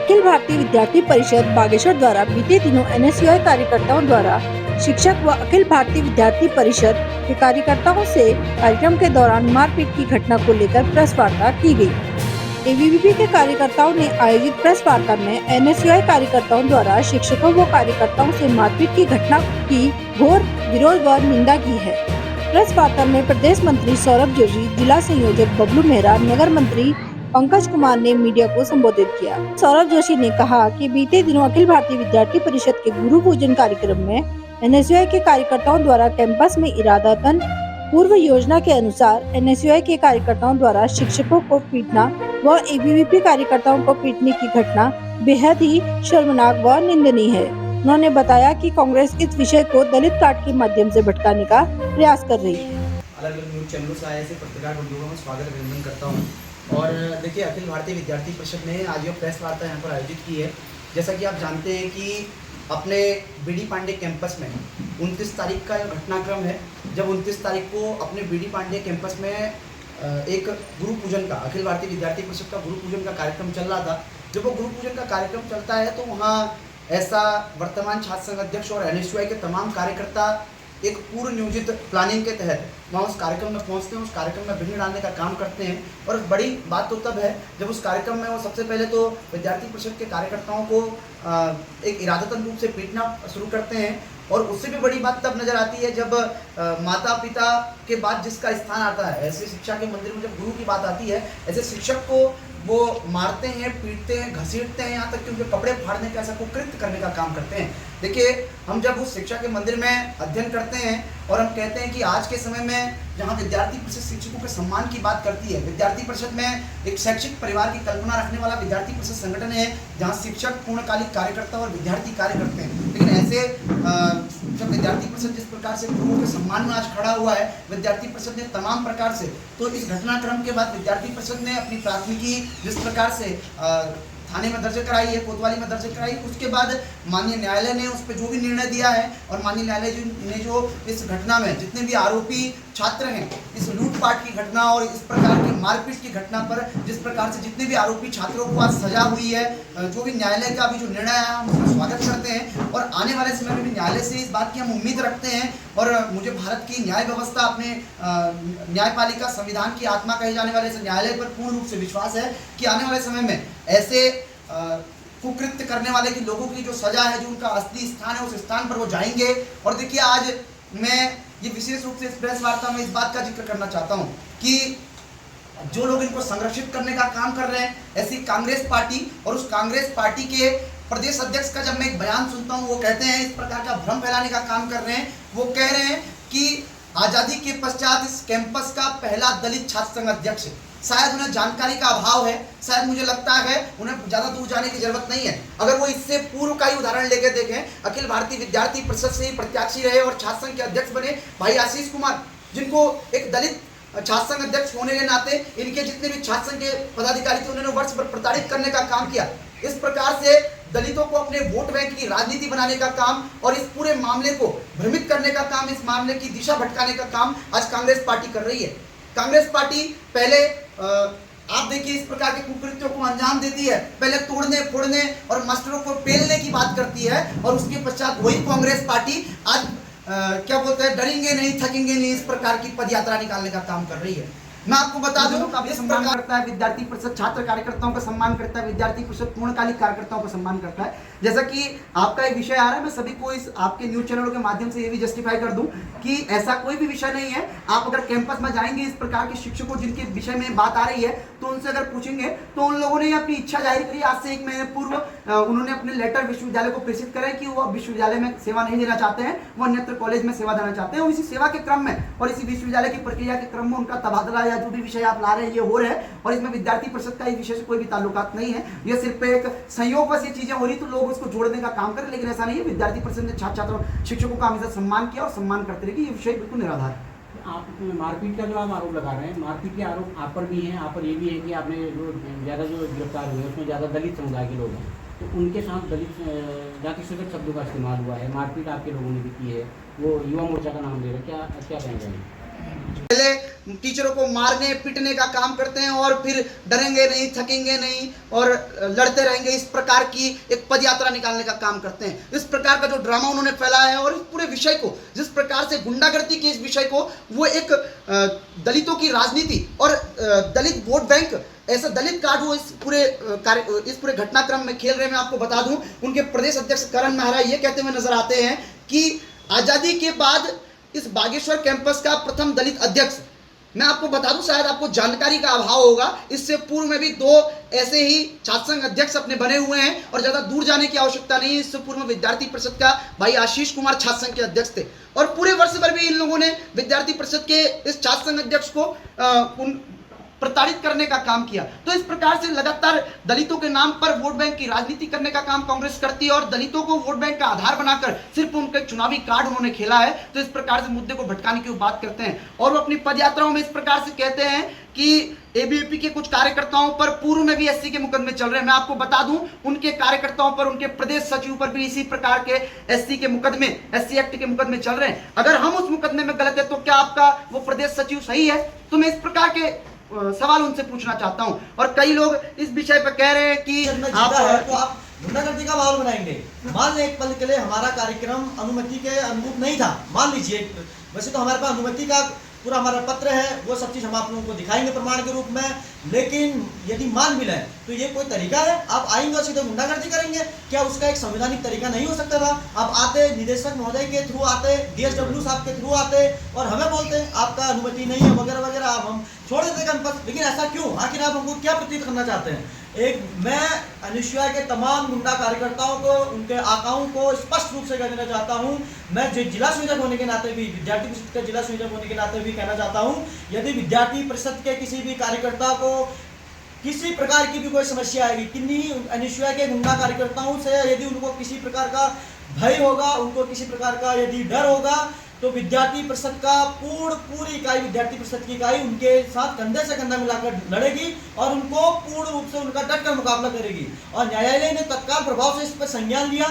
अखिल भारतीय विद्यार्थी परिषद बागेश्वर द्वारा बीते दिनों एनएसयूआई कार्यकर्ताओं द्वारा शिक्षक व अखिल भारतीय विद्यार्थी परिषद के कार्यकर्ताओं से कार्यक्रम के दौरान मारपीट की घटना को लेकर प्रेस वार्ता की गई। एबीवीपी के कार्यकर्ताओं ने आयोजित प्रेस वार्ता में एनएसयूआई कार्यकर्ताओं द्वारा शिक्षकों व कार्यकर्ताओं से मारपीट की घटना की घोर विरोध व निंदा की है। प्रेस वार्ता में प्रदेश मंत्री सौरभ जोशी, जिला संयोजक बबलू मेहरा, नगर मंत्री पंकज कुमार ने मीडिया को संबोधित किया। सौरभ जोशी ने कहा कि बीते दिनों अखिल भारतीय विद्यार्थी परिषद के गुरु पूजन कार्यक्रम में एनएसयूआई के कार्यकर्ताओं द्वारा कैंपस में इरादतन पूर्व योजना के अनुसार एनएसयूआई के कार्यकर्ताओं द्वारा शिक्षकों को पीटना व एबीवीपी कार्यकर्ताओं को पीटने की घटना बेहद ही शर्मनाक व निंदनीय है। उन्होंने बताया कि कांग्रेस इस विषय को दलित कार्ड के माध्यम से भटकाने का प्रयास कर रही है। अलग-अलग न्यूज चैनलों से आए ऐसे पत्रकार बंधुओं का स्वागत अभिनंदन करता हूं। और देखिए, अखिल भारतीय विद्यार्थी परिषद ने आज ये प्रेस वार्ता यहाँ पर आयोजित की है। जैसा कि आप जानते हैं कि अपने बीडी पांडे कैंपस में 29 तारीख का घटनाक्रम है, जब 29 तारीख को अपने बीडी पांडे कैंपस में एक गुरु पूजन का, अखिल भारतीय विद्यार्थी परिषद का गुरु पूजन का कार्यक्रम चल रहा था। जब वो गुरु पूजन का कार्यक्रम चलता है तो वहाँ ऐसा वर्तमान छात्र संघ अध्यक्ष और एनएसयूआई के तमाम कार्यकर्ता एक पूर्व नियोजित प्लानिंग के तहत वहाँ उस कार्यक्रम में पहुँचते हैं, उस कार्यक्रम में विघ्न डालने का काम करते हैं। और बड़ी बात तो तब है जब उस कार्यक्रम में वो सबसे पहले तो विद्यार्थी परिषद के कार्यकर्ताओं को एक इरादतन रूप से पीटना शुरू करते हैं। और उससे भी बड़ी बात तब नजर आती है जब माता पिता के बाद जिसका स्थान आता है, ऐसे शिक्षा के मंदिर में जब गुरु की बात आती है, ऐसे शिक्षक को वो मारते हैं, पीटते हैं, घसीटते हैं, यहाँ तक कि उनके कपड़े फाड़ने का, ऐसा कुकृत्य करने का काम करते हैं। देखिए, हम जब उस शिक्षा के मंदिर में अध्ययन करते हैं और हम कहते हैं कि आज के समय में जहाँ विद्यार्थी परिषद शिक्षकों के सम्मान की बात करती है, विद्यार्थी परिषद में एक शैक्षिक परिवार की कल्पना रखने वाला विद्यार्थी परिषद संगठन है जहाँ शिक्षक पूर्णकालिक कार्यकर्ता और विद्यार्थी कार्य करते हैं। लेकिन ऐसे जब विद्यार्थी परिषद जिस प्रकार से गुरुओं के सम्मान में आज खड़ा हुआ है, विद्यार्थी परिषद ने तमाम प्रकार से, तो इस घटनाक्रम के बाद विद्यार्थी परिषद ने अपनी प्राथमिकी जिस प्रकार से थाने में दर्ज कराई है, कोतवाली में दर्ज कराई, उसके बाद माननीय न्यायालय ने उस पर जो भी निर्णय दिया है और माननीय न्यायालय ने जो इस घटना में जितने भी आरोपी छात्र हैं, इस लूटपाट की घटना और इस प्रकार की मारपीट की घटना पर जिस प्रकार से जितने भी आरोपी छात्रों को आज सजा हुई है, जो भी न्यायालय का भी जो निर्णय आया हम उसका स्वागत करते हैं। और आने वाले समय में भी न्यायालय से इस बात की हम उम्मीद रखते हैं। और मुझे भारत की न्याय व्यवस्था, अपने न्यायपालिका संविधान की आत्मा कहे जाने वाले इस न्यायालय पर पूर्ण रूप से विश्वास है कि आने वाले समय में ऐसे कुकृत्य करने वाले की लोगों की जो सजा है, जो उनका असली स्थान है, उस स्थान पर वो जाएंगे। और देखिए, आज मैं ये विशेष रूप से इस प्रेस वार्ता में इस बात का जिक्र करना चाहता हूँ कि जो लोग इनको संरक्षित करने का काम कर रहे हैं, ऐसी कांग्रेस पार्टी, और उस कांग्रेस पार्टी के प्रदेश अध्यक्ष का जब मैं एक बयान सुनता हूँ, वो कहते हैं इस प्रकार का भ्रम फैलाने का काम कर रहे हैं। वो कह रहे हैं कि आज़ादी के पश्चात इस कैंपस का पहला दलित छात्र संघ अध्यक्ष है। शायद उन्हें जानकारी का अभाव है, शायद मुझे लगता है उन्हें ज़्यादा दूर जाने की जरूरत नहीं है। अगर वो इससे पूर्व का ही उदाहरण लेके देखें, अखिल भारतीय विद्यार्थी परिषद से ही प्रत्याशी रहे और छात्र संघ के अध्यक्ष बने भाई आशीष कुमार, जिनको एक दलित छात्र संघ अध्यक्ष होने के नाते इनके जितने भी छात्र संघ के पदाधिकारी थे उन्होंने वर्ष भर प्रताड़ित करने का काम किया। इस प्रकार से दलितों को अपने वोट बैंक की राजनीति बनाने का काम और इस पूरे मामले को भ्रमित करने का काम, इस मामले की दिशा भटकाने का काम आज कांग्रेस पार्टी कर रही है। कांग्रेस पार्टी पहले आप देखिए इस प्रकार के कुकृत्यों को अंजाम देती है, पहले तोड़ने फोड़ने और मास्टरों को पेलने की बात करती है, और उसके पश्चात वही कांग्रेस पार्टी आज क्या बोलते हैं, डरेंगे नहीं थकेंगे नहीं, इस प्रकार की पदयात्रा निकालने का काम कर रही है। मैं आपको बता दूं, इस सम्मान करता है विद्यार्थी परिषद, छात्र कार्यकर्ताओं का सम्मान करता है, विद्यार्थी परिषद पूर्णकालिक कार्यकर्ताओं का सम्मान करता है। जैसा कि आपका एक विषय आ रहा है, मैं सभी को इस आपके न्यूज चैनलों के माध्यम से ये भी जस्टिफाई कर दूं कि ऐसा कोई भी विषय नहीं है। आप अगर कैंपस में जाएंगे, इस प्रकार के शिक्षकों जिनके विषय में बात आ रही है, तो उनसे अगर पूछेंगे तो उन लोगों ने अपनी इच्छा जाहिर करी। आज से 1 महीने पूर्व उन्होंने अपने लेटर विश्वविद्यालय को प्रेषित करे कि वो विश्वविद्यालय में सेवा नहीं देना चाहते हैं, वो अन्यत्र कॉलेज में सेवा देना चाहते हैं। और इसी सेवा के क्रम में और इसी विश्वविद्यालय की प्रक्रिया के क्रम में उनका तबादला या जो भी विषय आप ला रहे हैं ये हो रहा है। और इसमें विद्यार्थी परिषद का इस विषय से कोई भी ताल्लुकात नहीं है, ये सिर्फ एक संयोगवश ये चीजें हो रही तो लोग उसको जोड़ने का काम करें, लेकिन ऐसा नहीं है। विद्यार्थी परिषद ने छात्र छात्रों शिक्षकों का हमेशा सम्मान किया और सम्मान करते रहे। ये विषय बिल्कुल निराधार है। आप मारपीट का जो आप आरोप लगा रहे हैं, मारपीट के आरोप आप पर भी हैं। आप पर ये भी है कि आपने जो ज़्यादा जो गिरफ्तार हुए उसमें ज़्यादा दलित समुदाय के लोग हैं, तो उनके साथ दलित जाति सूचक शब्दों का इस्तेमाल हुआ है, मारपीट आपके लोगों ने भी की है, वो युवा मोर्चा का नाम ले रहे, क्या कहेंगे? पहले टीचरों को मारने पीटने का काम करते हैं और फिर डरेंगे नहीं, थकेंगे नहीं और लड़ते रहेंगे, इस प्रकार की एक पदयात्रा निकालने का काम करते हैं। इस प्रकार का जो ड्रामा उन्होंने फैलाया है और इस पूरे विषय को, जिस प्रकार से गुंडागर्दी के इस विषय को वो एक दलितों की राजनीति और दलित वोट बैंक, ऐसा दलित कार्ड वो इस पूरे घटनाक्रम में खेल रहे हैं। मैं आपको बता दूं, उनके प्रदेश अध्यक्ष करण मेहरा ये कहते हुए नजर आते हैं कि आज़ादी के बाद इस बागेश्वर कैंपस का प्रथम दलित अध्यक्ष, मैं आपको बता दूं, शायद आपको जानकारी का अभाव होगा, इससे पूर्व में भी 2 ऐसे ही छात्र संघ अध्यक्ष अपने बने हुए हैं और ज़्यादा दूर जाने की आवश्यकता नहीं है। इससे पूर्व में विद्यार्थी परिषद का भाई आशीष कुमार छात्र संघ के अध्यक्ष थे और पूरे वर्ष भर भी इन लोगों ने विद्यार्थी परिषद के इस छात्र संघ अध्यक्ष को प्रताड़ित करने का काम किया। तो इस प्रकार से लगातार दलितों के नाम पर वोट बैंक की राजनीति करने का काम कांग्रेस करती है और दलितों को वोट बैंक का आधार बनाकर सिर्फ उनका चुनावी कार्ड उन्होंने खेला है। तो इस प्रकार से मुद्दे को भटकाने की वो बात करते हैं और वो अपनी पदयात्राओं में इस प्रकार से कहते हैं कि एबीवीपी के कुछ कार्यकर्ताओं पर पूर्व में भी एससी के मुकदमे चल रहे हैं। मैं आपको बता दूं, उनके कार्यकर्ताओं पर, उनके प्रदेश सचिव पर भी इसी प्रकार के एससी के मुकदमे, एससी एक्ट के मुकदमे चल रहे हैं। अगर हम उस मुकदमे में गलत है तो क्या आपका वो प्रदेश सचिव सही है? तो मैं इस प्रकार के सवाल उनसे पूछना चाहता हूं। और कई लोग इस विषय पर कह रहे हैं कि आप तो आप गुंडागर्दी का माहौल बनाएंगे। मान लें एक पल के लिए हमारा कार्यक्रम अनुमति के अनुरूप नहीं था, मान लीजिए, वैसे तो हमारे पास अनुमति का पूरा हमारा पत्र है, वो सब चीज़ हम आप लोगों को दिखाएंगे प्रमाण के रूप में, लेकिन यदि मान भी लें तो ये कोई तरीका है? आप आएंगे और सीधे गुंडागर्दी करेंगे? क्या उसका एक संवैधानिक तरीका नहीं हो सकता था? आप आते निदेशक महोदय के थ्रू आते, DSW साहब के थ्रू आते और हमें बोलते आपका अनुमति नहीं है वगैरह वगैरह, आप हम छोड़ देते कैंपस। लेकिन ऐसा क्यों? आखिर आप हमको क्या प्रतीत करना चाहते हैं? मैं अनुसूया के तमाम गुंडा कार्यकर्ताओं को, उनके आकाओं को स्पष्ट रूप से कह देना चाहता हूं, मैं जो जिला संयोजक होने के नाते भी, विद्यार्थी परिषद के जिला संयोजक होने के नाते भी कहना चाहता हूं, यदि विद्यार्थी परिषद के किसी भी कार्यकर्ता को किसी प्रकार की भी कोई समस्या आएगी, किन्हीं अनुसूया के गुंडा कार्यकर्ताओं से यदि उनको किसी प्रकार का भय होगा, उनको किसी प्रकार का यदि डर होगा, तो विद्यार्थी परिषद का पूरी इकाई, विद्यार्थी परिषद की इकाई उनके साथ कंधे से कंधा मिलाकर लड़ेगी और उनको पूर्ण रूप से उनका डटकर मुकाबला करेगी। और न्यायालय ने तत्काल प्रभाव से इस पर संज्ञान लिया